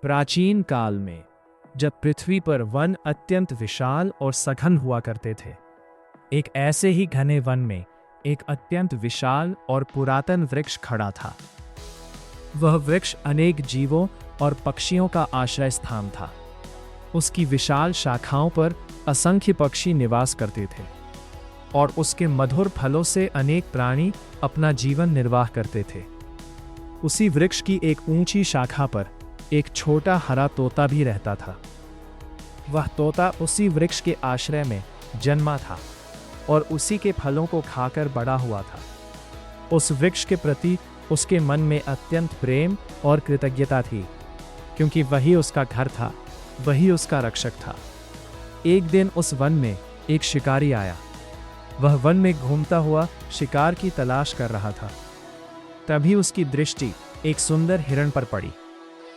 प्राचीन काल में जब पृथ्वी पर वन अत्यंत विशाल और सघन हुआ करते थे, एक ऐसे ही घने वन में एक अत्यंत विशाल और पुरातन वृक्ष खड़ा था। वह वृक्ष अनेक जीवों और पक्षियों का आश्रय स्थान था। उसकी विशाल शाखाओं पर असंख्य पक्षी निवास करते थे और उसके मधुर फलों से अनेक प्राणी अपना जीवन निर्वाह करते थे। उसी वृक्ष की एक ऊंची शाखा पर एक छोटा हरा तोता भी रहता था। वह तोता उसी वृक्ष के आश्रय में जन्मा था और उसी के फलों को खाकर बड़ा हुआ था। उस वृक्ष के प्रति उसके मन में अत्यंत प्रेम और कृतज्ञता थी, क्योंकि वही उसका घर था, वही उसका रक्षक था। एक दिन उस वन में एक शिकारी आया। वह वन में घूमता हुआ शिकार की तलाश कर रहा था। तभी उसकी दृष्टि एक सुंदर हिरण पर पड़ी।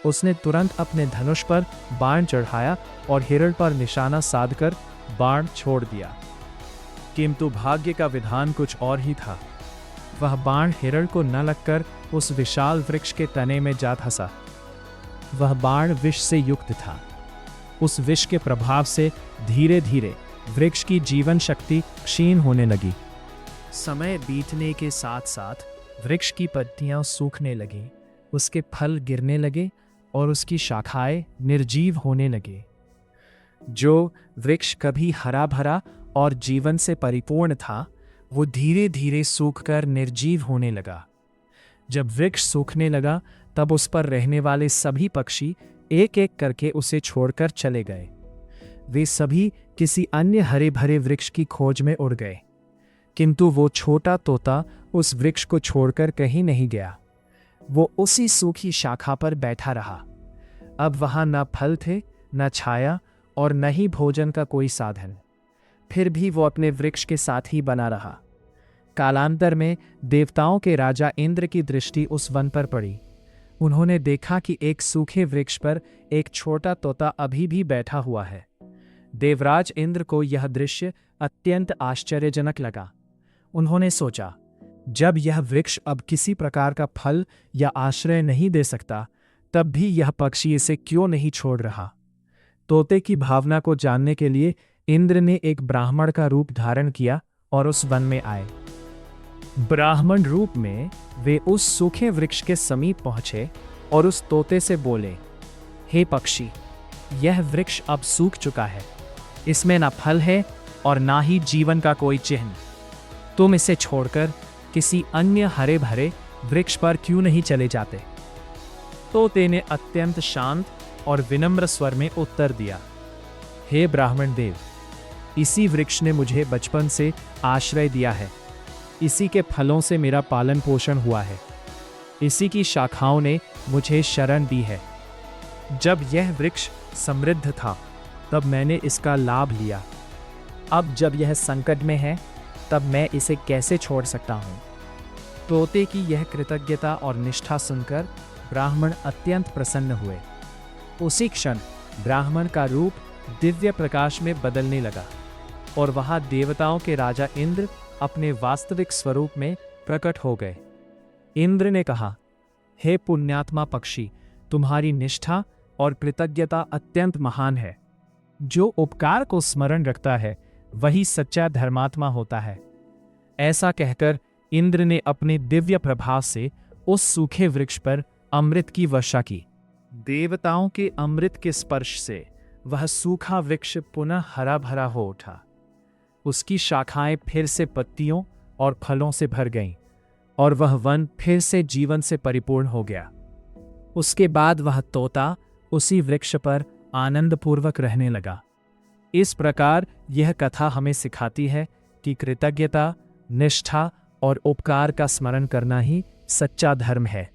उसने तुरंत अपने धनुष पर बाण चढ़ाया और हिरण पर निशाना साधकर बाण छोड़ दिया। किंतु भाग्य का विधान कुछ और ही था। वह बाण हिरण को न लगकर उस विशाल वृक्ष के तने में जा धंसा। वह बाण विष से युक्त था। उस विष के प्रभाव से धीरे धीरे वृक्ष की जीवन शक्ति क्षीण होने लगी। समय बीतने के साथ साथ वृक्ष की पत्तियां सूखने लगीं, उसके फल गिरने लगे और उसकी शाखाएं निर्जीव होने लगे। जो वृक्ष कभी हरा भरा और जीवन से परिपूर्ण था, वो धीरे धीरे सूखकर निर्जीव होने लगा। जब वृक्ष सूखने लगा, तब उस पर रहने वाले सभी पक्षी एक एक करके उसे छोड़कर चले गए। वे सभी किसी अन्य हरे भरे वृक्ष की खोज में उड़ गए, किंतु वो छोटा तोता उस वृक्ष को छोड़कर कहीं नहीं गया। वो उसी सूखी शाखा पर बैठा रहा। अब वहां न फल थे, न छाया और न ही भोजन का कोई साधन। फिर भी वो अपने वृक्ष के साथ ही बना रहा। कालांतर में देवताओं के राजा इंद्र की दृष्टि उस वन पर पड़ी। उन्होंने देखा कि एक सूखे वृक्ष पर एक छोटा तोता अभी भी बैठा हुआ है। देवराज इंद्र को यह दृश्य अत्यंत आश्चर्यजनक लगा। उन्होंने सोचा, जब यह वृक्ष अब किसी प्रकार का फल या आश्रय नहीं दे सकता, तब भी यह पक्षी इसे क्यों नहीं छोड़ रहा। तोते की भावना को जानने के लिए इंद्र ने एक ब्राह्मण का रूप धारण किया और उस वन में आए। ब्राह्मण रूप में वे उस सूखे वृक्ष के समीप पहुंचे और उस तोते से बोले, हे पक्षी, यह वृक्ष अब सूख चुका है। इसमें ना फल है और ना ही जीवन का कोई चिन्ह। तुम इसे छोड़कर किसी अन्य हरे भरे वृक्ष पर क्यों नहीं चले जाते। तोते ने अत्यंत शांत और विनम्र स्वर में उत्तर दिया, हे ब्राह्मण देव, इसी वृक्ष ने मुझे बचपन से आश्रय दिया है। इसी के फलों से मेरा पालन पोषण हुआ है। इसी की शाखाओं ने मुझे शरण दी है। जब यह वृक्ष समृद्ध था, तब मैंने इसका लाभ लिया। अब जब यह संकट में है, तब मैं इसे कैसे छोड़ सकता हूँ। तोते की यह कृतज्ञता और निष्ठा सुनकर ब्राह्मण अत्यंत प्रसन्न हुए। उसी क्षण ब्राह्मण का रूप दिव्य प्रकाश में बदलने लगा और वहां देवताओं के राजा इंद्र अपने वास्तविक स्वरूप में प्रकट हो गए। इंद्र ने कहा, हे पुण्यात्मा पक्षी, तुम्हारी निष्ठा और कृतज्ञता अत्यंत महान है। जो उपकार को स्मरण रखता है, वही सच्चा धर्मात्मा होता है। ऐसा कहकर इंद्र ने अपने दिव्य प्रभाव से उस सूखे वृक्ष पर अमृत की वर्षा की। देवताओं के अमृत के स्पर्श से वह सूखा वृक्ष पुनः हरा भरा हो उठा। उसकी शाखाएं फिर से पत्तियों और फलों से भर गईं और वह वन फिर से जीवन से परिपूर्ण हो गया। उसके बाद वह तोता उसी वृक्ष पर आनंदपूर्वक रहने लगा। इस प्रकार यह कथा हमें सिखाती है कि कृतज्ञता, निष्ठा और उपकार का स्मरण करना ही सच्चा धर्म है।